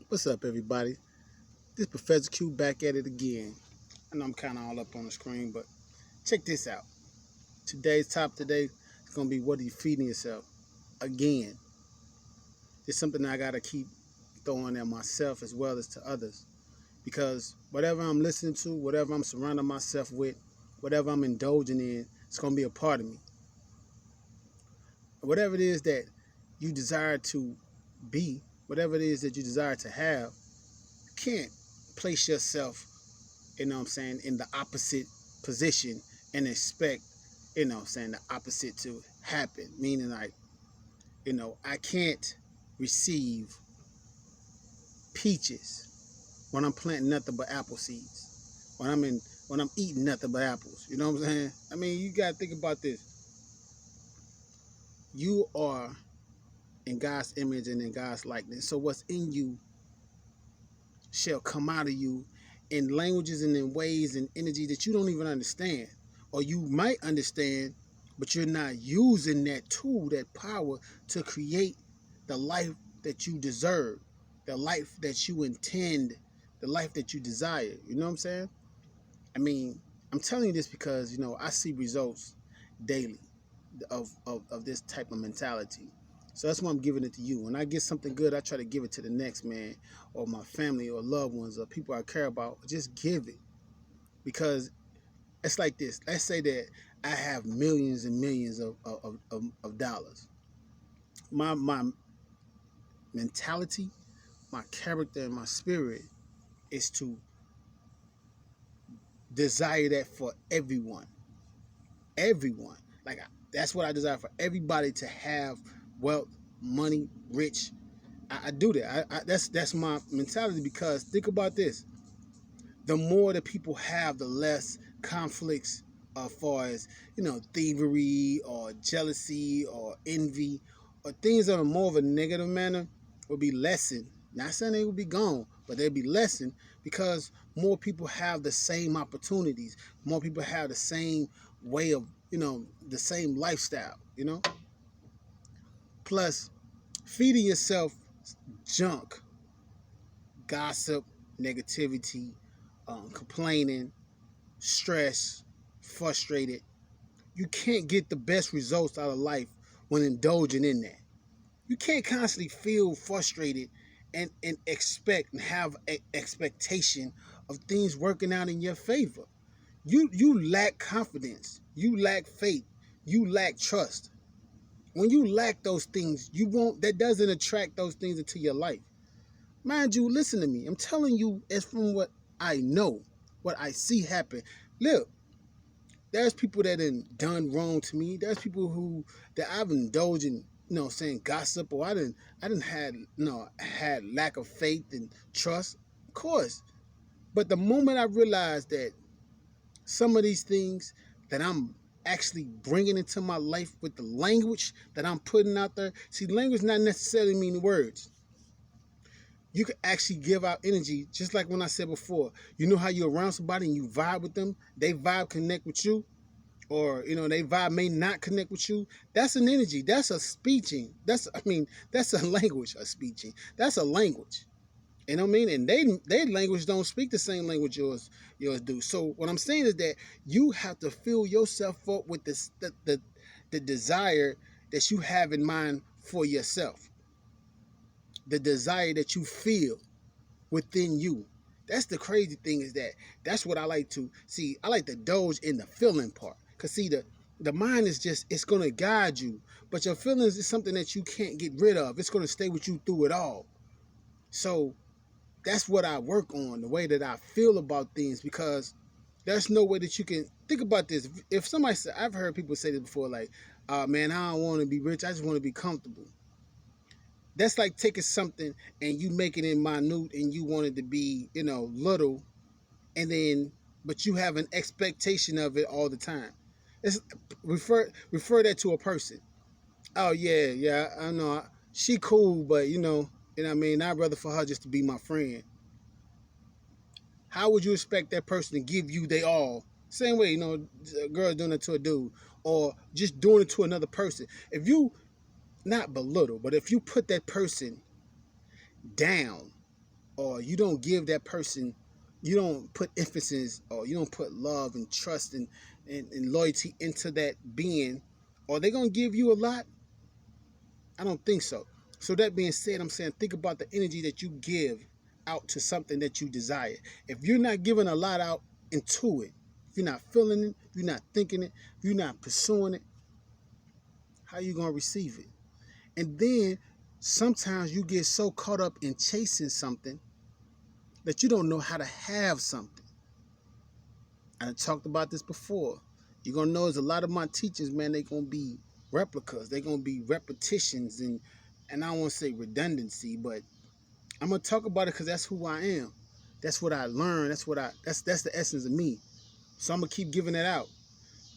What's up, everybody? This Professor Q back at it again. I know I'm kind of all up on the screen, but check this out. Today's top today is going to be what are you feeding yourself? Again, it's something I got to keep throwing at myself as well as to others. Because whatever I'm listening to, whatever I'm surrounding myself with, whatever I'm indulging in, it's going to be a part of me. Whatever it is that you desire to be, whatever it is that you desire to have, you can't place yourself, in the opposite position and expect, the opposite to happen. Meaning, like, I can't receive peaches when I'm planting nothing but apple seeds. When I'm eating nothing but apples. You know what I'm saying? I mean, you gotta think about this. You are in God's image and in God's likeness. So what's in you shall come out of you in languages and in ways and energy that you don't even understand. Or you might understand, but you're not using that tool, that power to create the life that you deserve, the life that you intend, the life that you desire. You know what I'm saying? I mean, I'm telling you this because, I see results daily of this type of mentality. So that's why I'm giving it to you. When I get something good, I try to give it to the next man or my family or loved ones or people I care about. Just give it. Because it's like this. Let's say that I have millions and millions of dollars. My mentality, my character, and my spirit is to desire that for everyone. Everyone. Like, that's what I desire for everybody to have wealth, money, rich. I do that. That's my mentality because think about this. The more that people have, the less conflicts as far as, thievery or jealousy or envy or things that are more of a negative manner will be lessened. Not saying they will be gone, but they'll be lessened because more people have the same opportunities. More people have the same way of, the same lifestyle. Plus, feeding yourself junk, gossip, negativity, complaining, stress, frustrated. You can't get the best results out of life when indulging in that. You can't constantly feel frustrated and expect and have an expectation of things working out in your favor. You lack confidence. You lack faith. You lack trust. When you lack those things, you won't. That doesn't attract those things into your life. Mind you, listen to me. I'm telling you, it's from what I know, what I see happen. Look, there's people that done wrong to me. There's people that I've indulged in, saying gossip, or I didn't had lack of faith and trust, of course. But the moment I realized that some of these things that I'm actually bringing into my life with the language that I'm putting out there, see, language not necessarily mean words. You can actually give out energy, just like when I said before. You know how you're around somebody and you vibe with them, they vibe connect with you, or they vibe may not connect with you. That's an energy. That's a speeching. That's a language. A speeching. That's a language. You know what I mean? And they language don't speak the same language yours do. So what I'm saying is that you have to fill yourself up with the desire that you have in mind for yourself. The desire that you feel within you. That's the crazy thing is that's what I like to see. I like to indulge in the feeling part. Cause see, the mind is just, it's gonna guide you, but your feelings is something that you can't get rid of. It's gonna stay with you through it all. So that's what I work on, the way that I feel about things, because there's no way that you can think about this. If somebody said, I've heard people say this before, like, man, I don't want to be rich, I just want to be comfortable. That's like taking something and you make it in minute and you want it to be, little, and then but you have an expectation of it all the time. It's refer that to a person. Oh yeah, yeah, I know she cool, but what I mean, I'd rather for her just to be my friend. How would you expect that person to give you they all? Same way, a girl doing it to a dude, or just doing it to another person. If you not belittle, but if you put that person down, or you don't give that person, you don't put emphasis, or you don't put love and trust and loyalty into that being, are they gonna give you a lot? I don't think so. So that being said, I'm saying think about the energy that you give out to something that you desire. If you're not giving a lot out into it, if you're not feeling it, if you're not thinking it, if you're not pursuing it, how you gonna receive it? And then sometimes you get so caught up in chasing something that you don't know how to have something. I talked about this before. You're gonna notice a lot of my teachers, man, they gonna be replicas. They're gonna be repetitions and I don't want to say redundancy, but I'm gonna talk about it because that's who I am. That's what I learned. That's the essence of me. So I'm gonna keep giving it out.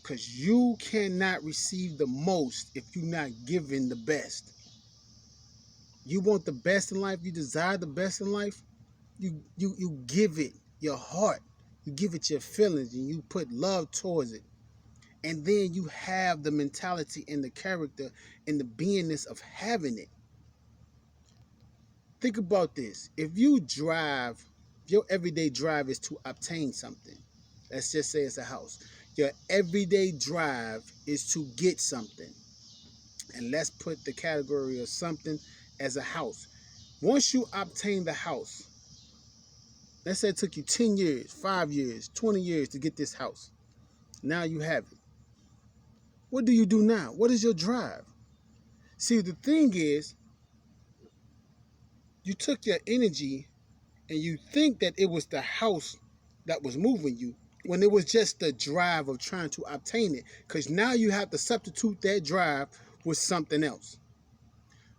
Because you cannot receive the most if you're not giving the best. You want the best in life, you desire the best in life, you give it your heart, you give it your feelings, and you put love towards it. And then you have the mentality and the character and the beingness of having it. Think about this. If you drive, your everyday drive is to obtain something. Let's just say it's a house. Your everyday drive is to get something. And let's put the category of something as a house. Once you obtain the house, let's say it took you 10 years, 5 years, 20 years to get this house. Now you have it. What do you do now? What is your drive? See, the thing is, you took your energy and you think that it was the house that was moving you when it was just the drive of trying to obtain it. Because now you have to substitute that drive with something else.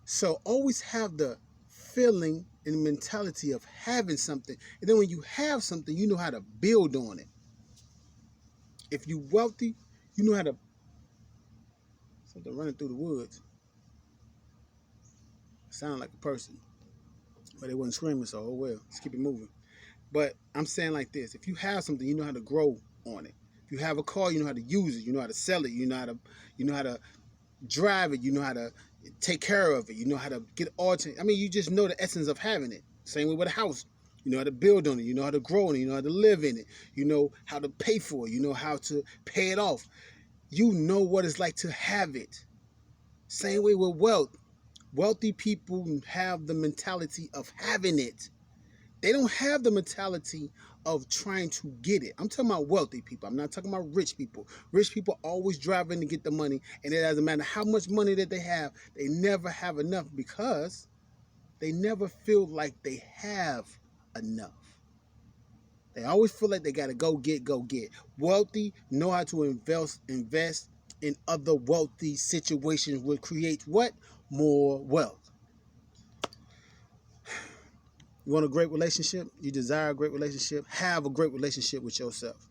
So always have the feeling and mentality of having something. And then when you have something, you know how to build on it. If you're wealthy, you know how to... Something running through the woods. Sound like a person. But they wasn't screaming, so oh well. Let's keep it moving. But I'm saying like this. If you have something, you know how to grow on it. If you have a car, you know how to use it. You know how to sell it. You know how to drive it. You know how to take care of it. You know how to get all... I mean, you just know the essence of having it. Same way with a house. You know how to build on it. You know how to grow in it. You know how to live in it. You know how to pay for it. You know how to pay it off. You know what it's like to have it. Same way with wealth. Wealthy people have the mentality of having it. They don't have the mentality of trying to get it. I'm talking about wealthy people. I'm not talking about rich people. Rich people always driving to get the money, and it doesn't matter how much money that they never have enough because they never feel like they have enough. They always feel like they gotta go get. Wealthy know how to invest in other wealthy situations, which creates what? More wealth. You want a great relationship? You desire a great relationship? Have a great relationship with yourself.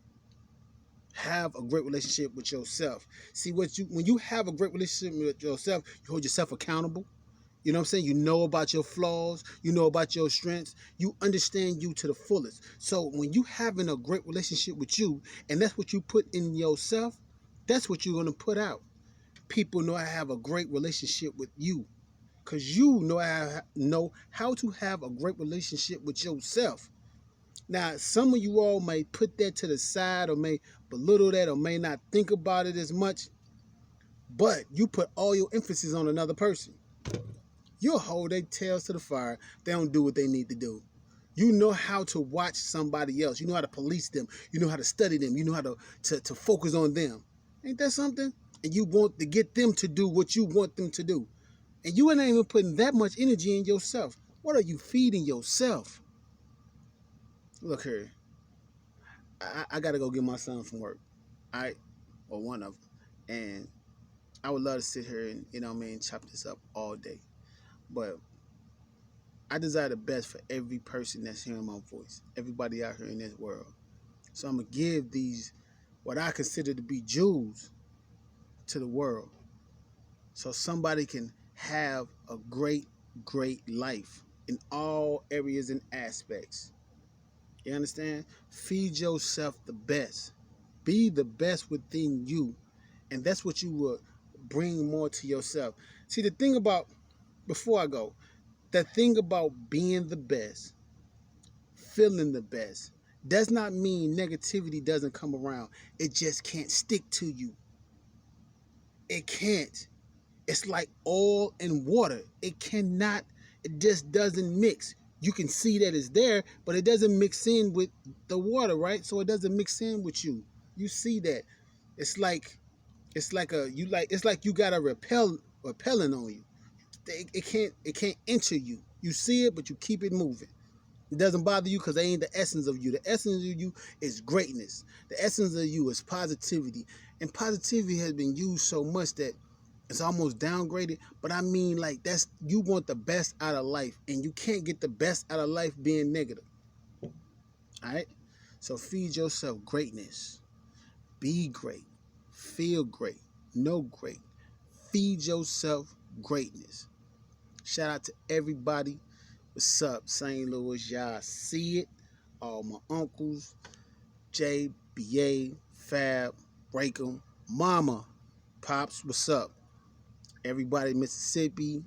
Have a great relationship with yourself. See, when you have a great relationship with yourself, you hold yourself accountable. You know what I'm saying? You know about your flaws. You know about your strengths. You understand you to the fullest. So when you having a great relationship with you, and that's what you put in yourself, that's what you're going to put out. People know how to have a great relationship with you. Because you know how to have a great relationship with yourself. Now, some of you all may put that to the side or may belittle that or may not think about it as much, but you put all your emphasis on another person. You'll hold their tails to the fire. They don't do what they need to do. You know how to watch somebody else. You know how to police them. You know how to study them. You know how to focus on them. Ain't that something? And you want to get them to do what you want them to do. And you ain't even putting that much energy in yourself. What are you feeding yourself? Look here. I got to go get my son from work. Or one of them. And I would love to sit here and, chop this up all day. But I desire the best for every person that's hearing my voice. Everybody out here in this world. So I'm going to give these, what I consider to be jewels, to the world. So somebody can have a great, great life in all areas and aspects. You understand? Feed yourself the best. Be the best within you. And that's what you will bring more to yourself. See, the thing about, before I go, the thing about being the best feeling the best. Does not mean negativity doesn't come around. It just can't stick to you. It can't. It's like oil and water. It cannot, it just doesn't mix. You can see that it's there, but it doesn't mix in with the water, right? So it doesn't mix in with you. You see that. It's like it's like you got a repelling on you. It can't enter you. You see it, but you keep it moving. It doesn't bother you because they ain't the essence of you. The essence of you is greatness. The essence of you is positivity. And positivity has been used so much that it's almost downgraded. But I mean, like, that's, you want the best out of life, and you can't get the best out of life being negative. All right? So feed yourself greatness. Be great. Feel great. Know great. Feed yourself greatness. Shout out to everybody. What's up, St. Louis? Y'all see it. All my uncles, J, BA, Fab, Breakum, Mama, Pops, what's up? Everybody in Mississippi,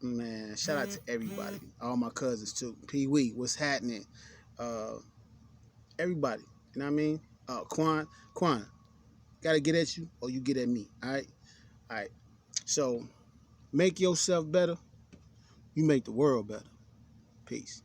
man, shout out to everybody. All my cousins too. Pee Wee, what's happening? Uh, everybody, you know what I mean? Quan, gotta get at you or you get at me, all right? All right. So make yourself better, you make the world better. Peace.